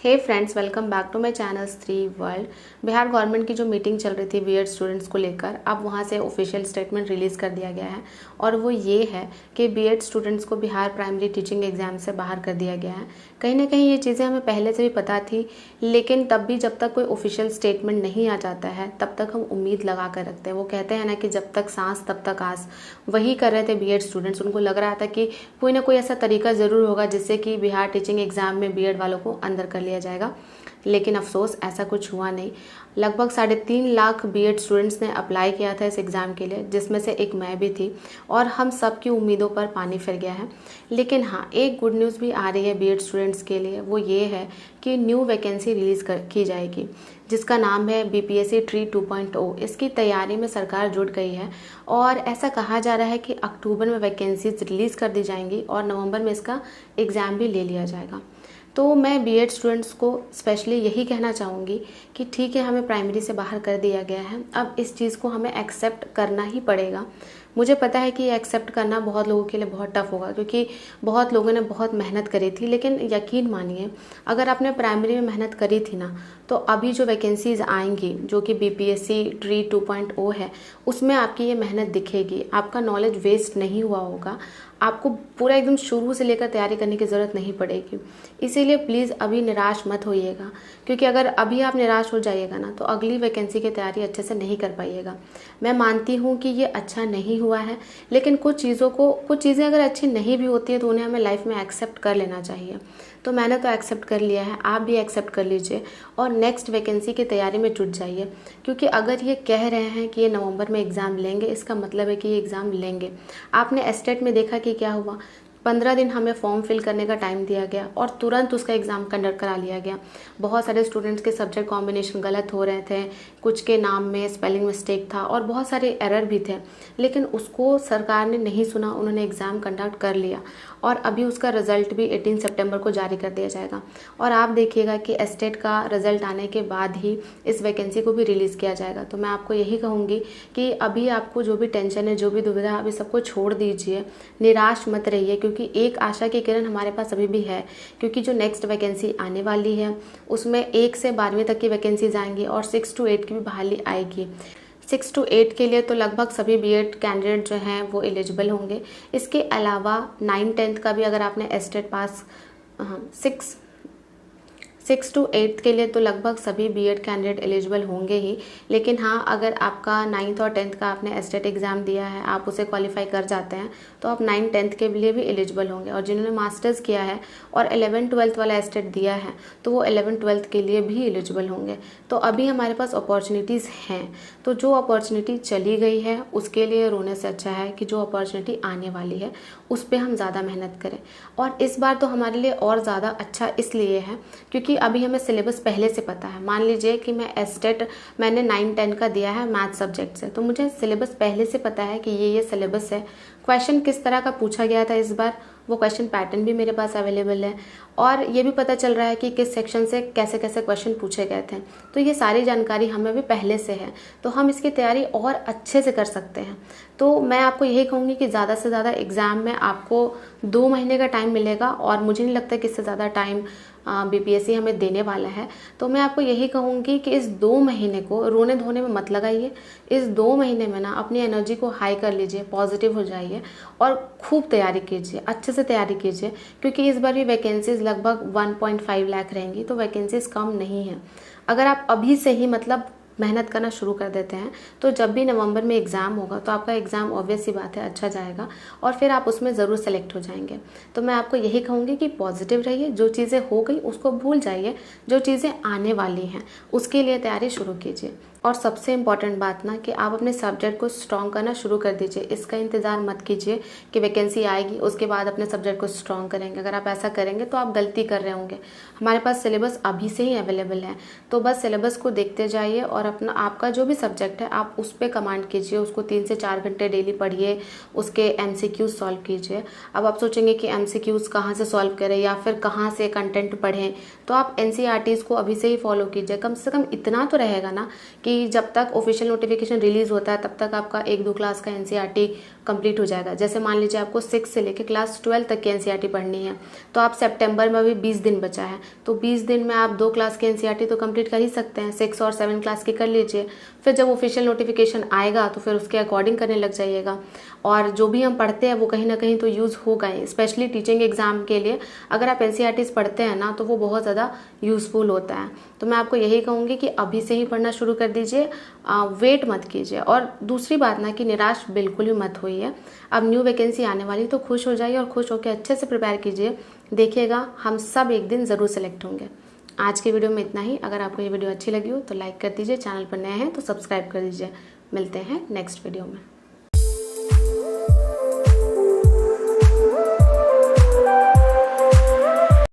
Hey friends, welcome back to my channel 3 world. Bihar government की जो meeting चल रही थी बीएड स्टूडेंट्स को लेकर, अब वहां से ऑफिशियल स्टेटमेंट रिलीज़ कर दिया गया है और वो ये है कि बीएड स्टूडेंट्स को बिहार प्राइमरी टीचिंग एग्जाम से बाहर कर दिया गया है। कहीं ना कहीं ये चीज़ें हमें पहले से भी पता थी, लेकिन तब भी जब तक कोई ऑफिशियल स्टेटमेंट नहीं आ जाता है तब तक हम उम्मीद लगा कर रखते हैं। वो कहते हैं ना कि जब तक सांस तब तक आस, वही कर रहे थे बीएड स्टूडेंट्स। उनको लग रहा था कि कोई ना कोई ऐसा तरीका ज़रूर होगा जिससे कि बिहार टीचिंग एग्जाम में बीएड वालों को अंदर कर लिया जाएगा, लेकिन अफसोस ऐसा कुछ हुआ नहीं। लगभग 3.5 लाख बीएड स्टूडेंट्स ने अप्लाई किया था इस एग्ज़ाम के लिए, जिसमें से एक मैं भी थी, और हम सब की उम्मीदों पर पानी फिर गया है। लेकिन हाँ, एक गुड न्यूज़ भी आ रही है बीएड स्टूडेंट्स के लिए। वो ये है कि न्यू वैकेंसी रिलीज़ की जाएगी जिसका नाम है बीपीएससी ट्री 2.0। इसकी तैयारी में सरकार जुट गई है और ऐसा कहा जा रहा है कि अक्टूबर में वैकेंसीज रिलीज़ कर दी जाएंगी और नवंबर में इसका एग्ज़ाम भी ले लिया जाएगा। तो मैं बीएड स्टूडेंट्स को स्पेशली यही कहना चाहूँगी कि ठीक है, हमें प्राइमरी से बाहर कर दिया गया है, अब इस चीज़ को हमें एक्सेप्ट करना ही पड़ेगा। मुझे पता है कि ये एक्सेप्ट करना बहुत लोगों के लिए बहुत टफ होगा, क्योंकि बहुत लोगों ने बहुत मेहनत करी थी। लेकिन यकीन मानिए, अगर आपने प्राइमरी में मेहनत करी थी ना, तो अभी जो वैकेंसीज आएंगी जो कि बीपीएससी ट्री 2.0 है, उसमें आपकी ये मेहनत दिखेगी। आपका नॉलेज वेस्ट नहीं हुआ होगा, आपको पूरा एकदम शुरू से लेकर तैयारी करने की ज़रूरत नहीं पड़ेगी। इसीलिए प्लीज़ अभी निराश मत होइएगा, क्योंकि अगर अभी आप निराश हो जाइएगा ना तो अगली वैकेंसी की तैयारी अच्छे से नहीं कर पाइएगा। मैं मानती हूँ कि ये अच्छा नहीं हुआ है, लेकिन कुछ चीज़ें अगर अच्छी नहीं भी होती है तो उन्हें हमें लाइफ में एक्सेप्ट कर लेना चाहिए। तो मैंने तो एक्सेप्ट कर लिया है, आप भी एक्सेप्ट कर लीजिए और नेक्स्ट वैकेंसी की तैयारी में जुट जाइए। क्योंकि अगर ये कह रहे हैं कि ये नवंबर में एग्ज़ाम लेंगे, इसका मतलब है कि ये एग्ज़ाम लेंगे। आपने एस्टेट में देखा कि क्या हुआ, 15 दिन हमें फॉर्म फिल करने का टाइम दिया गया और तुरंत उसका एग्ज़ाम कंडक्ट करा लिया गया। बहुत सारे स्टूडेंट्स के सब्जेक्ट कॉम्बिनेशन गलत हो रहे थे, कुछ के नाम में स्पेलिंग मिस्टेक था और बहुत सारे एरर भी थे, लेकिन उसको सरकार ने नहीं सुना, उन्होंने एग्ज़ाम कंडक्ट कर लिया और अभी उसका रिजल्ट भी 18 सितंबर को जारी कर दिया जाएगा। और आप देखिएगा कि एस्टेट का रिजल्ट आने के बाद ही इस वैकेंसी को भी रिलीज़ किया जाएगा। तो मैं आपको यही कहूँगी कि अभी आपको जो भी टेंशन है, जो भी दुविधा है, अभी सबको छोड़ दीजिए, निराश मत रहिए, क्योंकि एक आशा की किरण हमारे पास अभी भी है। क्योंकि जो नेक्स्ट वैकेंसी आने वाली है उसमें 1 से 12वीं तक की वैकेंसीज आएंगी और 6 to 8 की भी बहाली आएगी। 6 to 8 के लिए तो लगभग सभी बीएड कैंडिडेट जो हैं वो एलिजिबल होंगे। इसके अलावा 9-10 का भी अगर आपने एस्टेट पास, 6 to 8 के लिए तो लगभग सभी बीएड कैंडिडेट एलिजिबल होंगे ही। लेकिन हाँ, अगर आपका 9th और 10th का आपने एस्टेट एग्ज़ाम दिया है, आप उसे क्वालिफाई कर जाते हैं, तो आप 9-10 के लिए भी एलिजिबल होंगे। और जिन्होंने मास्टर्स किया है और 11-12 वाला एस्टेट दिया है, तो वो 11-12 के लिए भी एलिजिबल होंगे। तो अभी हमारे पास अपॉर्चुनिटीज़ हैं। तो जो अपॉर्चुनिटी चली गई है उसके लिए रोने से अच्छा है कि जो अपॉर्चुनिटी आने वाली है उस पर हम ज़्यादा मेहनत करें। और इस बार तो हमारे लिए और ज़्यादा अच्छा इसलिए है क्योंकि अभी हमें सिलेबस पहले से पता है। मान लीजिए कि मैं एस्टेट मैंने 9-10 का दिया है मैथ सब्जेक्ट से, तो मुझे सिलेबस पहले से पता है कि ये सिलेबस है। क्वेश्चन किस तरह का पूछा गया था इस बार, वो क्वेश्चन पैटर्न भी मेरे पास अवेलेबल है और ये भी पता चल रहा है कि किस सेक्शन से कैसे कैसे क्वेश्चन पूछे गए थे। तो ये सारी जानकारी हमें भी पहले से है, तो हम इसकी तैयारी और अच्छे से कर सकते हैं। तो मैं आपको यही कहूँगी कि ज़्यादा से ज़्यादा एग्ज़ाम में आपको 2 महीने का टाइम मिलेगा और मुझे नहीं लगता कि इससे ज़्यादा टाइम बीपीएससी हमें देने वाला है। तो मैं आपको यही कहूँगी कि इस 2 महीने को रोने धोने में मत लगाइए। इस 2 महीने में ना अपनी एनर्जी को हाई कर लीजिए, पॉजिटिव हो जाइए और खूब तैयारी कीजिए, अच्छे से तैयारी कीजिए। क्योंकि इस बार भी वैकेंसीज लगभग 1.5 लाख रहेंगी, तो वैकेंसीज कम नहीं है। अगर आप अभी से ही मेहनत करना शुरू कर देते हैं तो जब भी नवंबर में एग्ज़ाम होगा तो आपका एग्ज़ाम ऑब्वियस सी बात है अच्छा जाएगा और फिर आप उसमें ज़रूर सेलेक्ट हो जाएंगे। तो मैं आपको यही कहूँगी कि पॉजिटिव रहिए, जो चीज़ें हो गई उसको भूल जाइए, जो चीज़ें आने वाली हैं उसके लिए तैयारी शुरू कीजिए। और सबसे इम्पॉर्टेंट बात ना कि आप अपने सब्जेक्ट को स्ट्रॉन्ग करना शुरू कर दीजिए। इसका इंतज़ार मत कीजिए कि वैकेंसी आएगी उसके बाद अपने सब्जेक्ट को स्ट्रॉन्ग करेंगे। अगर आप ऐसा करेंगे तो आप गलती कर रहे होंगे। हमारे पास सिलेबस अभी से ही अवेलेबल है, तो बस सिलेबस को देखते जाइए और अपना आपका जो भी सब्जेक्ट है आप उस पर कमांड कीजिए, उसको 3 से 4 घंटे डेली पढ़िए, उसके MCQs सॉल्व कीजिए। अब आप सोचेंगे कि MCQs कहाँ से सॉल्व करें या फिर कहाँ से कंटेंट पढ़ें, तो आप NCERTs को अभी से ही फॉलो कीजिए। कम से कम इतना तो रहेगा ना कि कि जब तक ऑफिशियल नोटिफिकेशन रिलीज होता है तब तक आपका 1-2 क्लास का एनसीईआरटी कंप्लीट हो जाएगा। जैसे मान लीजिए आपको 6 से लेकर क्लास 12 तक की एनसीईआरटी पढ़नी है, तो आप सितंबर में अभी 20 दिन बचा है, तो 20 दिन में आप 2 क्लास की एनसीईआरटी तो कंप्लीट कर ही सकते हैं। 6 और 7 क्लास की कर लीजिए, फिर जब ऑफिशियल नोटिफिकेशन आएगा तो फिर उसके अकॉर्डिंग करने लग जाइएगा। और जो भी हम पढ़ते हैं वो कहीं ना कहीं तो यूज़ होगा ही, स्पेशली टीचिंग एग्जाम के लिए अगर आप एनसीईआरटीज पढ़ते हैं ना तो वो बहुत ज़्यादा यूज़फुल होता है। तो मैं आपको यही कहूँगी कि अभी से ही पढ़ना शुरू कर दीजिए, वेट मत कीजिए। और दूसरी बात ना कि निराश बिल्कुल भी मत होइए। अब न्यू वैकेंसी आने वाली तो खुश हो जाइए और खुश होकर अच्छे से प्रिपेयर कीजिए, देखिएगा हम सब एक दिन ज़रूर सेलेक्ट होंगे। आज की वीडियो में इतना ही। अगर आपको ये वीडियो अच्छी लगी हो तो लाइक कर दीजिए, चैनल पर नए हैं तो सब्सक्राइब कर दीजिए। मिलते हैं नेक्स्ट वीडियो में।